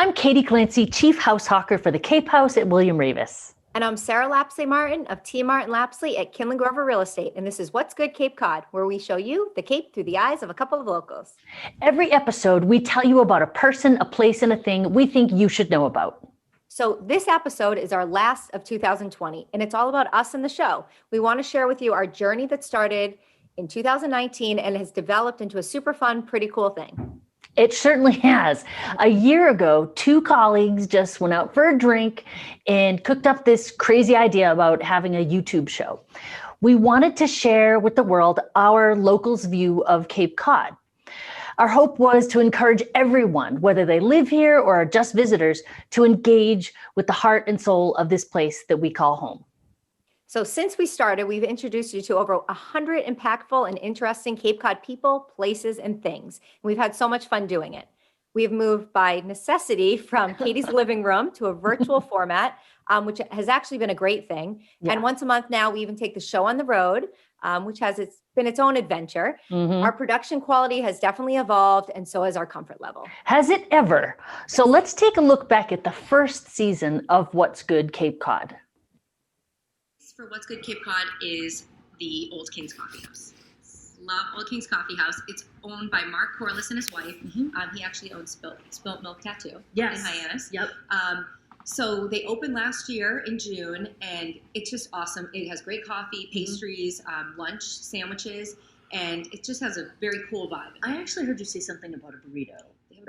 I'm Katie Clancy, Chief House Hawker for the Cape House at William Ravis. And I'm Sarah Lapsley Martin of T. Martin Lapsley at Kinlan Grover Real Estate. And this is What's Good Cape Cod, where we show you the Cape through the eyes of a couple of locals. Every episode, we tell you about a person, a place, and a thing we think you should know about. So this episode is our last of 2020, and it's all about us and the show. We want to share with you our journey that started in 2019 and has developed into a super fun, pretty cool thing. It certainly has. A year ago, two colleagues just went out for a drink and cooked up this crazy idea about having a YouTube show. We wanted to share with the world our locals' view of Cape Cod. Our hope was to encourage everyone, whether they live here or are just visitors, to engage with the heart and soul of this place that we call home. So since we started, we've introduced you to over 100 impactful and interesting Cape Cod people, places, and things. We've had so much fun doing it. We've moved by necessity from Katie's living room to a virtual format, which has actually been a great thing. Yeah. And once a month now, we even take the show on the road, which has been its own adventure. Mm-hmm. Our production quality has definitely evolved, and so has our comfort level. Has it ever? So let's take a look back at the first season of What's Good Cape Cod. For What's Good Cape Cod is the Old King's Coffee House. Love Old King's Coffee House. It's owned by Mark Corliss and his wife. Mm-hmm. He actually owns Spilt Milk Tattoo in Hyannis. Yep. So they opened last year in June, and it's just awesome. It has great coffee, pastries, lunch, sandwiches, and it just has a very cool vibe. I actually heard you say something about a burrito.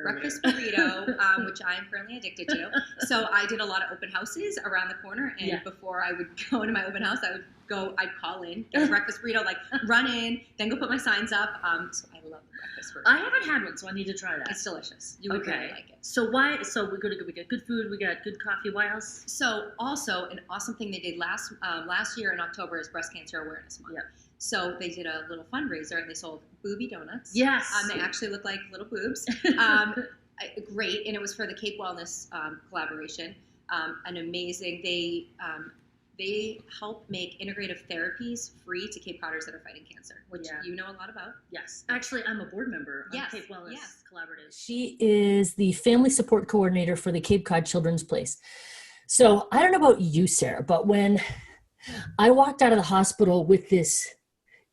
Breakfast burrito, which I am currently addicted to. So I did a lot of open houses around the corner, and before I would go into my open house, I'd call in, get a breakfast burrito, like run in, then go put my signs up. So I love the breakfast burrito. I haven't had one, so I need to try that. It's delicious. You would really like it. So we got good food, we got good coffee. Why else? So also an awesome thing they did last year in October is Breast Cancer Awareness Month. Yep. So they did a little fundraiser and they sold booby donuts. Yes. They actually look like little boobs. Great. And it was for the Cape Wellness collaboration. An amazing, they help make integrative therapies free to Cape Codders that are fighting cancer, which you know a lot about. Yes. Actually, I'm a board member on Cape Wellness Collaborative. She is the family support coordinator for the Cape Cod Children's Place. So I don't know about you, Sarah, but when I walked out of the hospital with this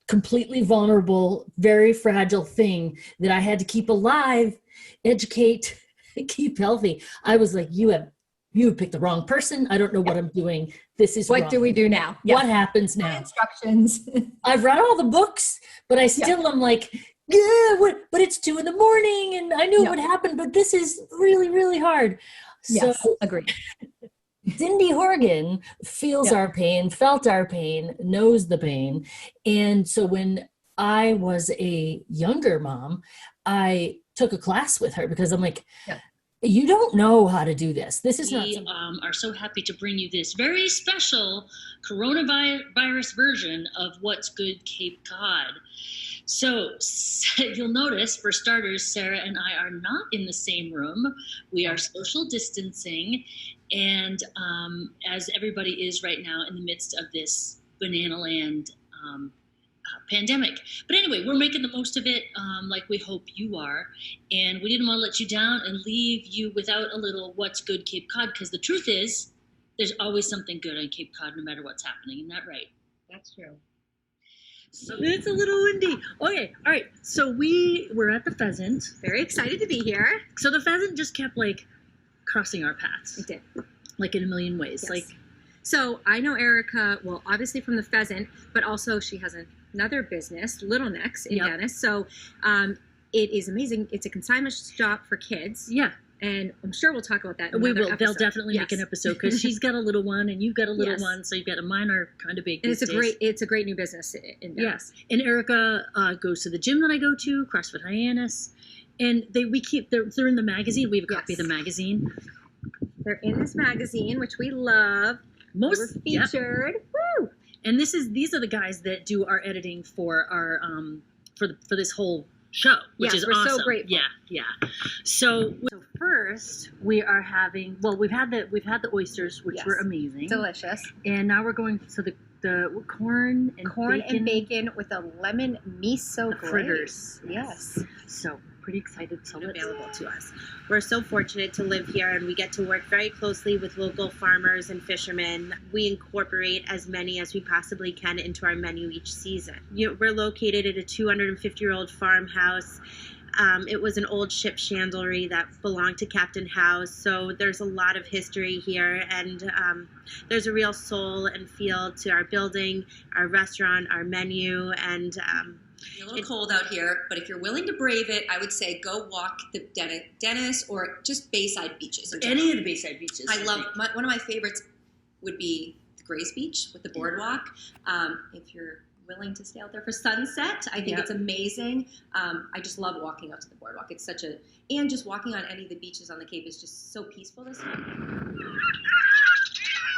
completely vulnerable, very fragile thing that I had to keep alive, educate, keep healthy, I was like, you have picked the wrong person. I don't know what I'm doing. This is what wrong. Do we do now? What happens now? Instructions. I've read all the books, but I still am like, but it's 2 a.m. and I knew what happened, but this is really, really hard. Yes, so, agreed. Cindy Horgan feels our pain, felt our pain, knows the pain. And so when I was a younger mom, I took a class with her because I'm like, you don't know how to do this. This is not. We are so happy to bring you this very special coronavirus version of What's Good Cape Cod. So you'll notice, for starters, Sarah and I are not in the same room. We are social distancing. And as everybody is right now in the midst of this banana land pandemic. But anyway, we're making the most of it like we hope you are. And we didn't want to let you down and leave you without a little What's Good Cape Cod, because the truth is there's always something good on Cape Cod no matter what's happening. Isn't that right? That's true. So it's a little windy. Okay, all right. So we're at the Pheasant. Very excited to be here. So the Pheasant just kept crossing our paths. It did. In a million ways. Yes. So I know Erica, well, obviously from the Pheasant, but also she has another business, Little Necks in Hyannis. So it is amazing. It's a consignment shop for kids. Yeah. And I'm sure we'll talk about that in We another will. episode. They'll definitely make an episode because she's got a little one and you've got a little one. So you've got mine are kind of big. And it's a great new business in Dallas. Yes. And Erica goes to the gym that I go to, CrossFit Hyannis. And they're in the magazine. We have a copy of the magazine. They're in this magazine, which we love. We're featured. Woo! And these are the guys that do our editing for our for this whole show, which is awesome. We're so grateful. Yeah. So first we are having we've had the oysters, which were amazing, delicious, and now we're going the corn and bacon with a lemon miso fritters. Yes. So pretty excited. So available to us. We're so fortunate to live here, and we get to work very closely with local farmers and fishermen. We incorporate as many as we possibly can into our menu each season. We're located at a 250-year-old farmhouse. It was an old ship chandlery that belonged to Captain Howe, so there's a lot of history here, and there's a real soul and feel to our building, our restaurant, our menu, and It's a little cold out here, but if you're willing to brave it, I would say go walk the Dennis or just Bayside beaches. Any of the Bayside beaches. I love one of my favorites would be the Grays Beach with the boardwalk. If you're willing to stay out there for sunset, I think it's amazing. I just love walking out to the boardwalk. It's and just walking on any of the beaches on the Cape is just so peaceful this time.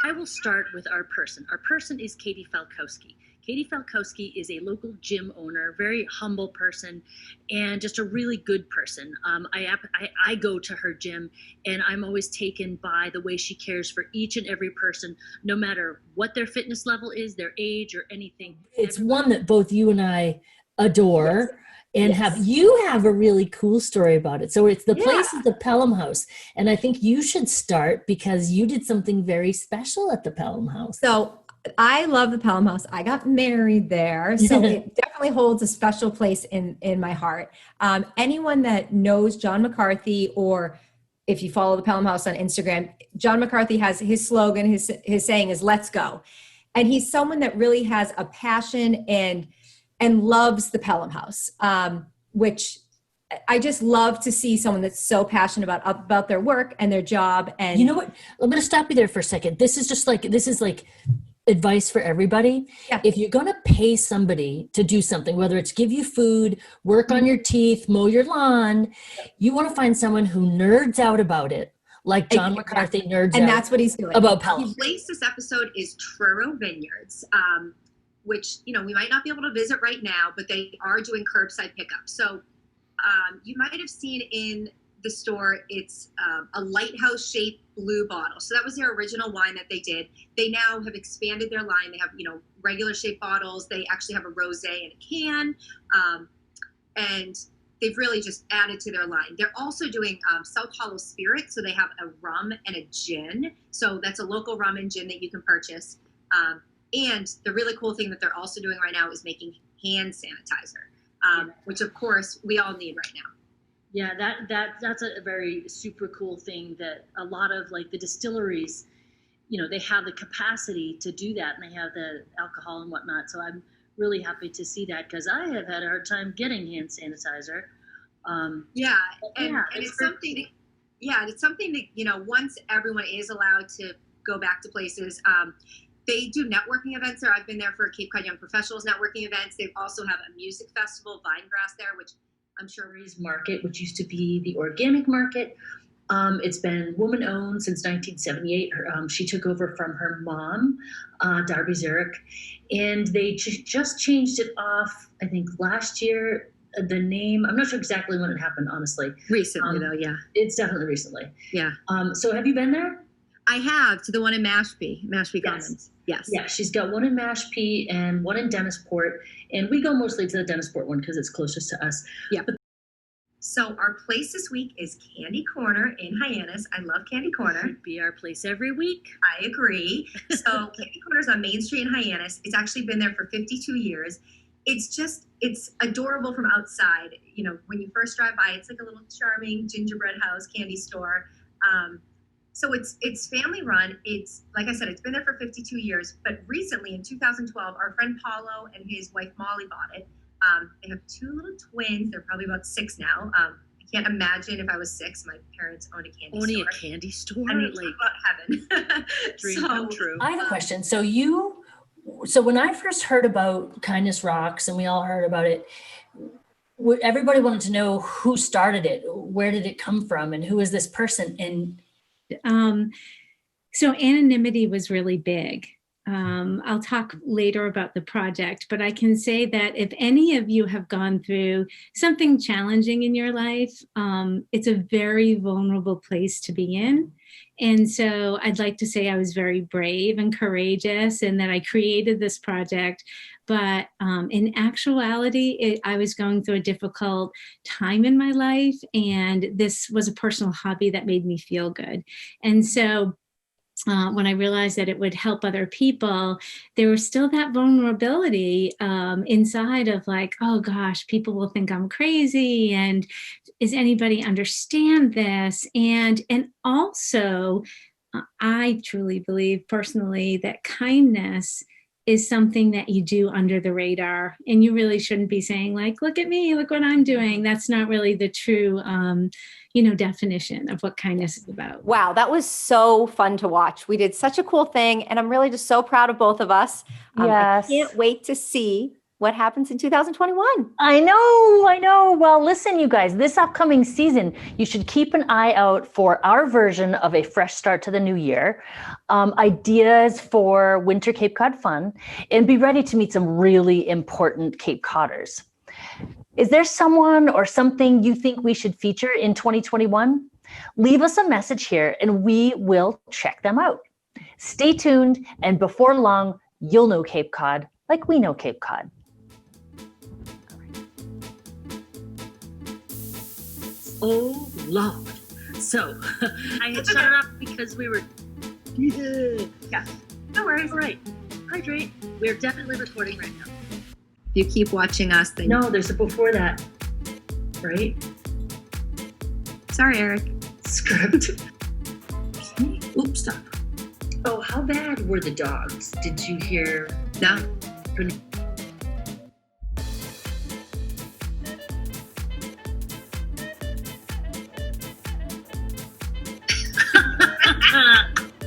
I will start with our person. Our person is Katie Falkowski. Katie Falkowski is a local gym owner, very humble person, and just a really good person. I go to her gym, and I'm always taken by the way she cares for each and every person, no matter what their fitness level is, their age, or anything. It's one that both you and I adore. And you have a really cool story about it. So it's the place is the Pelham House. And I think you should start because you did something very special at the Pelham House. So I love the Pelham House. I got married there. So it definitely holds a special place in my heart. Anyone that knows John McCarthy, or if you follow the Pelham House on Instagram, John McCarthy has his slogan, his saying is "Let's go." And he's someone that really has a passion and loves the Pelham House, which I just love to see someone that's so passionate about their work and their job. And you know what? I'm going to stop you there for a second. This is like advice for everybody. Yeah. If you're going to pay somebody to do something, whether it's give you food, work on your teeth, mow your lawn, you want to find someone who nerds out about it, like John McCarthy nerds out. And that's what he's doing. About Pelham. The place this episode is Truro Vineyards, which, we might not be able to visit right now, but they are doing curbside pickup. So you might have seen in the store, it's a lighthouse shaped blue bottle. So that was their original wine that they did. They now have expanded their line. They have, regular shaped bottles. They actually have a rosé in a can. And they've really just added to their line. They're also doing South Hollow Spirit. So they have a rum and a gin. So that's a local rum and gin that you can purchase. And the really cool thing that they're also doing right now is making hand sanitizer, which of course we all need right now. Yeah, that's a very super cool thing that a lot of like the distilleries, they have the capacity to do that, and they have the alcohol and whatnot. So I'm really happy to see that because I have had a hard time getting hand sanitizer. And it's something. It's something that once everyone is allowed to go back to places. They do networking events there. I've been there for Cape Cod Young Professionals networking events. They also have a music festival, Vinegrass, there, which I'm sure Market, which used to be the organic market. It's been woman-owned since 1978. She took over from her mom, Darby Zurich, and they just changed it off, I think, last year. The name, I'm not sure exactly when it happened, honestly. Recently, though, yeah. It's definitely recently. Yeah. So have you been there? I have, to the one in Mashpee Commons. Yes. Yeah, she's got one in Mashpee and one in Dennisport, and we go mostly to the Dennisport one because it's closest to us. Yeah. So our place this week is Candy Corner in Hyannis. I love Candy Corner. Should be our place every week. I agree. So Candy Corner's on Main Street in Hyannis. It's actually been there for 52 years. It's adorable from outside. When you first drive by, it's like a little charming gingerbread house candy store. So it's family run. It's, like I said, it's been there for 52 years. But recently, in 2012, our friend Paulo and his wife Molly bought it. They have two little twins. They're probably about 6 now. I can't imagine if I was 6, my parents owned a candy store. Owning a candy store? I mean, talk about heaven. Dream come true. I have a question. So when I first heard about Kindness Rocks, and we all heard about it, everybody wanted to know who started it, where did it come from, and who is this person? And so anonymity was really big. I'll talk later about the project, but I can say that if any of you have gone through something challenging in your life, it's a very vulnerable place to be in. And so I'd like to say I was very brave and courageous and that I created this project. But in actuality, I was going through a difficult time in my life, and this was a personal hobby that made me feel good. And so when I realized that it would help other people, there was still that vulnerability inside of like, oh gosh, people will think I'm crazy, and is anybody understand this? And also, I truly believe personally that kindness is something that you do under the radar, and you really shouldn't be saying like, look at me, look what I'm doing. That's not really the true definition of what kindness is about. Wow, that was so fun to watch. We did such a cool thing, and I'm really just so proud of both of us. Yes. I can't wait to see what happens in 2021. I know. Well, listen, you guys, this upcoming season, you should keep an eye out for our version of a fresh start to the new year, ideas for winter Cape Cod fun, and be ready to meet some really important Cape Codders. Is there someone or something you think we should feature in 2021? Leave us a message here and we will check them out. Stay tuned, and before long, you'll know Cape Cod like we know Cape Cod. Oh, Lord. So, I had shut it off because we were... Yeah. No worries. All right. Hydrate. We're definitely recording right now. If you keep watching us, then No, there's a before that. Right? sorry, Eric. Script. Oops, stop. Oh, how bad were the dogs? Did you hear? No.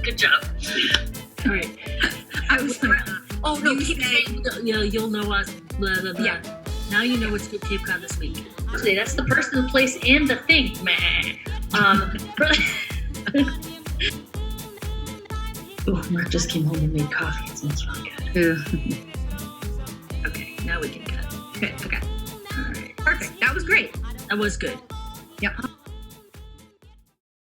Good job. All right. I was like, Oh no, You keep say- saying you'll know us. Blah blah blah. Yeah. Now you know what's good Cape Cod this week. Actually, that's the person, the place, and the thing. Meh. Oh, Mark just came home and made coffee. It smells really good. Okay, now we can cut. okay. All right. Perfect. That was great. That was good. Yep.